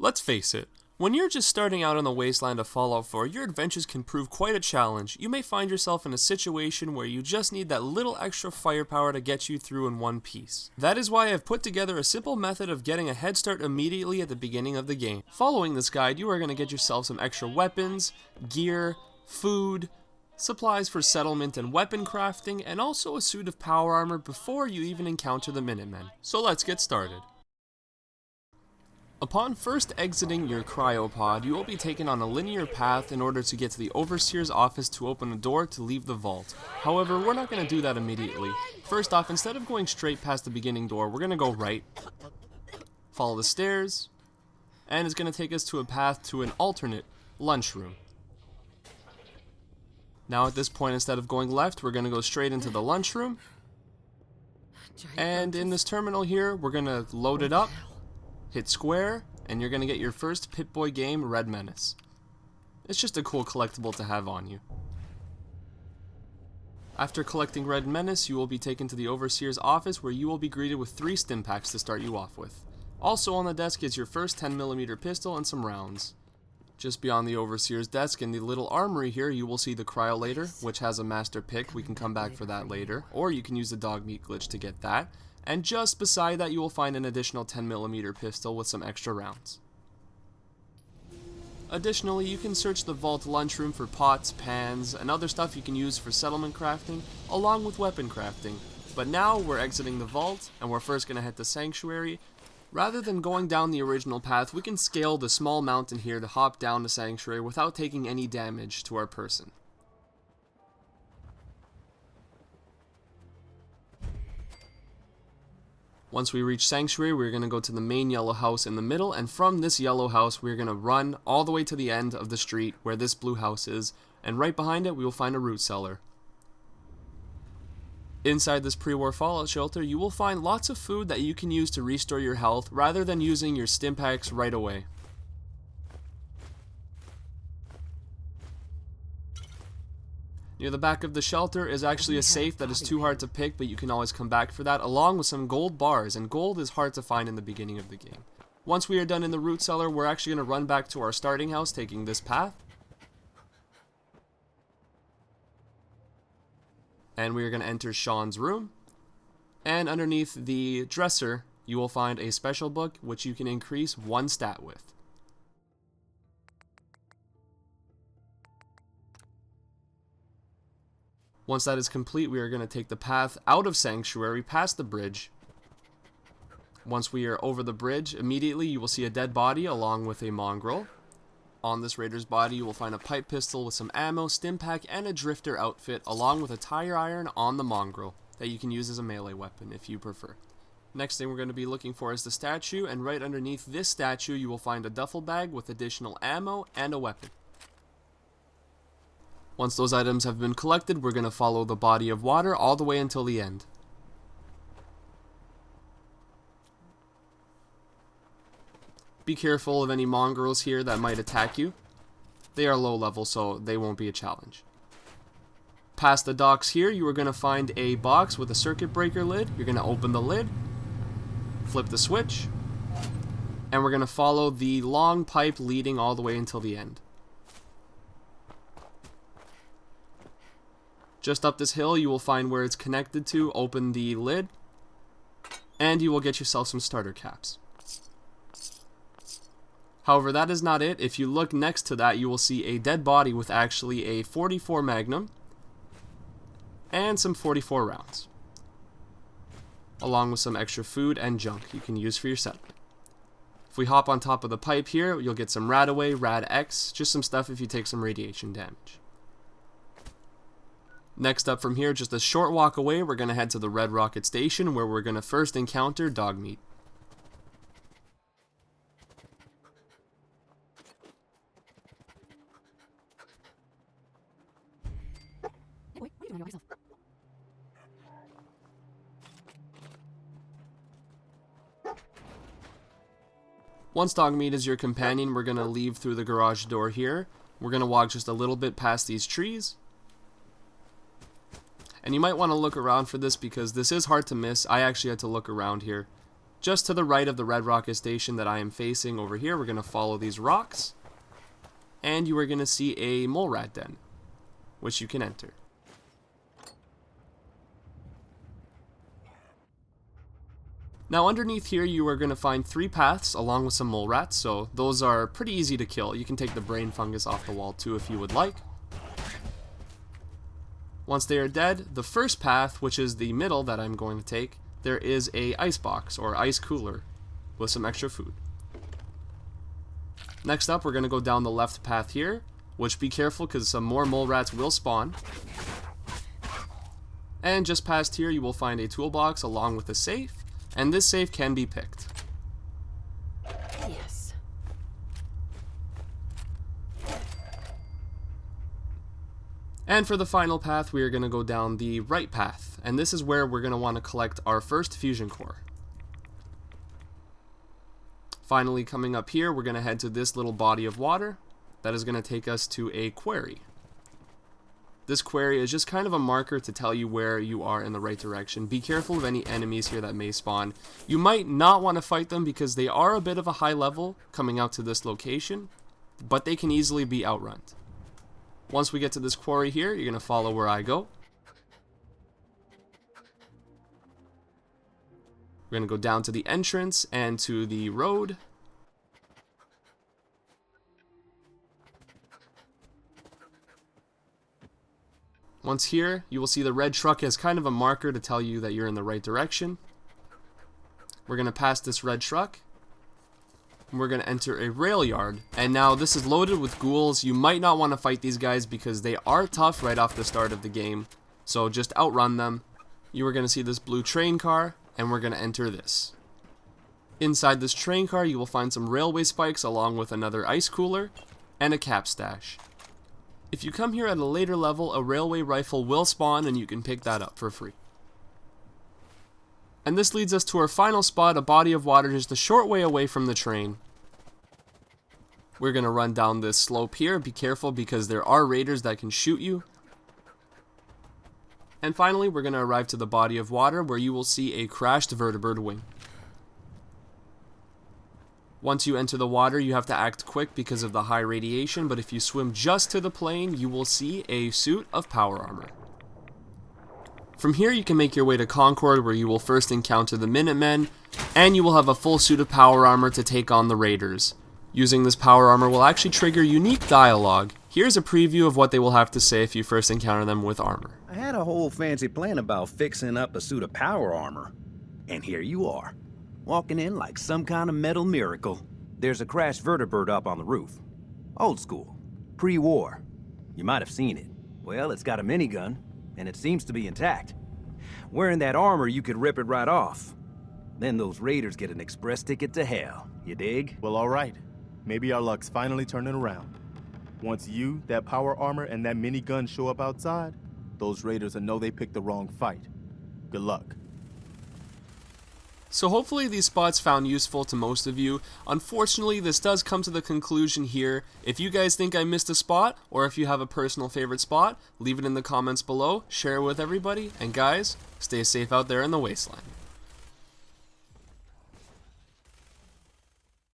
Let's face it, when you're just starting out on the wasteland of Fallout 4, your adventures can prove quite a challenge. You may find yourself in a situation where you just need that little extra firepower to get you through in one piece. That is why I've put together a simple method of getting a head start immediately at the beginning of the game. Following this guide, you are going to get yourself some extra weapons, gear, food, supplies for settlement and weapon crafting, and also a suit of power armor before you even encounter the Minutemen. So let's get started. Upon first exiting your cryopod, you will be taken on a linear path in order to get to the Overseer's office to open a door to leave the vault. However, we're not going to do that immediately. First off, instead of going straight past the beginning door, we're going to go right, follow the stairs, and it's going to take us to a path to an alternate lunchroom. Now at this point, instead of going left, we're going to go straight into the lunchroom, and in this terminal here, we're going to load it up, hit square, and you're going to get your first Pip-Boy game, Red Menace. It's just a cool collectible to have on you. After collecting Red Menace, you will be taken to the Overseer's office where you will be greeted with 3 stim packs to start you off with. Also on the desk is your first 10mm pistol and some rounds. Just beyond the Overseer's desk in the little armory here, you will see the Cryolator, which has a master pick. We can come back for that later, or you can use the dog meat glitch to get that. And just beside that you will find an additional 10mm pistol with some extra rounds. Additionally, you can search the vault lunchroom for pots, pans, and other stuff you can use for settlement crafting, along with weapon crafting. But now we're exiting the vault, and we're first going to head to Sanctuary. Rather than going down the original path, we can scale the small mountain here to hop down to Sanctuary without taking any damage to our person. Once we reach Sanctuary, we're going to go to the main yellow house in the middle, and from this yellow house, we're going to run all the way to the end of the street where this blue house is, and right behind it, we will find a root cellar. Inside this pre-war Fallout shelter, you will find lots of food that you can use to restore your health, rather than using your stim packs right away. Near the back of the shelter is actually a safe that is too hard to pick, but you can always come back for that, along with some gold bars, and gold is hard to find in the beginning of the game. Once we are done in the root cellar, we're actually going to run back to our starting house, taking this path. And we are going to enter Sean's room, and underneath the dresser, you will find a special book, which you can increase 1 stat with. Once that is complete, we are going to take the path out of Sanctuary, past the bridge. Once we are over the bridge, immediately you will see a dead body along with a mongrel. On this raider's body, you will find a pipe pistol with some ammo, stim pack, and a drifter outfit, along with a tire iron on the mongrel that you can use as a melee weapon if you prefer. Next thing we're going to be looking for is the statue, and right underneath this statue you will find a duffel bag with additional ammo and a weapon. Once those items have been collected, we're going to follow the body of water all the way until the end. Be careful of any mongrels here that might attack you. They are low level, so they won't be a challenge. Past the docks here, you are going to find a box with a circuit breaker lid. You're going to open the lid, flip the switch, and we're going to follow the long pipe leading all the way until the end. Just up this hill, you will find where it's connected to, open the lid, and you will get yourself some starter caps. However, that is not it. If you look next to that, you will see a dead body with actually a 44 Magnum and some 44 rounds, along with some extra food and junk you can use for your settlement. If we hop on top of the pipe here, you'll get some Radaway, Rad X, just some stuff if you take some radiation damage. Next up from here, just a short walk away, we're going to head to the Red Rocket Station, where we're going to first encounter Dogmeat. What are you doing yourself? Once Dogmeat is your companion, we're going to leave through the garage door here. We're going to walk just a little bit past these trees. And you might want to look around for this because this is hard to miss. I actually had to look around here Just to the right of the red rocket station that I am facing over here, we're going to follow these rocks, and you are going to see a mole rat den, which you can enter. Now underneath here you are going to find 3 paths along with some mole rats, so those are pretty easy to kill. You can take the brain fungus off the wall too if you would like. Once they are dead, the first path, which is the middle that I'm going to take, there is a ice box or ice cooler with some extra food. Next up, we're going to go down the left path here, which be careful because some more mole rats will spawn. And just past here you will find a toolbox along with a safe, and this safe can be picked. Yes. And for the final path, we are going to go down the right path, and this is where we're going to want to collect our first fusion core. Finally, coming up here, we're going to head to this little body of water that is going to take us to a quarry. This quarry is just kind of a marker to tell you where you are in the right direction. Be careful of any enemies here that may spawn. You might not want to fight them because they are a bit of a high level coming out to this location, but they can easily be outrun. Once we get to this quarry here, you're going to follow where I go. We're going to go down to the entrance and to the road. Once here, you will see the red truck as kind of a marker to tell you that you're in the right direction. We're going to pass this red truck, and we're going to enter a rail yard. And now this is loaded with ghouls. You might not want to fight these guys because they are tough right off the start of the game, so just outrun them. You are going to see this blue train car, and we're going to enter this. Inside this train car, you will find some railway spikes along with another ice cooler and a cap stash. If you come here at a later level, a railway rifle will spawn and you can pick that up for free. And this leads us to our final spot, a body of water just a short way away from the train. We're going to run down this slope here. Be careful because there are raiders that can shoot you. And finally, we're going to arrive to the body of water where you will see a crashed vertebrate wing. Once you enter the water, you have to act quick because of the high radiation, but if you swim just to the plane, you will see a suit of power armor. From here, you can make your way to Concord, where you will first encounter the Minutemen, and you will have a full suit of power armor to take on the Raiders. Using this power armor will actually trigger unique dialogue. Here's a preview of what they will have to say if you first encounter them with armor. I had a whole fancy plan about fixing up a suit of power armor, and here you are. Walking in like some kind of metal miracle. There's a crashed vertebrate up on the roof. Old school. Pre-war. You might have seen it. Well, it's got a minigun, and it seems to be intact. Wearing that armor, you could rip it right off. Then those raiders get an express ticket to hell. You dig? Well, all right. Maybe our luck's finally turning around. Once you, that power armor, and that minigun show up outside, those raiders will know they picked the wrong fight. Good luck. So hopefully these spots found useful to most of you. Unfortunately, this does come to the conclusion here. If you guys think I missed a spot, or if you have a personal favorite spot, leave it in the comments below, share it with everybody, and guys, stay safe out there in the wasteland.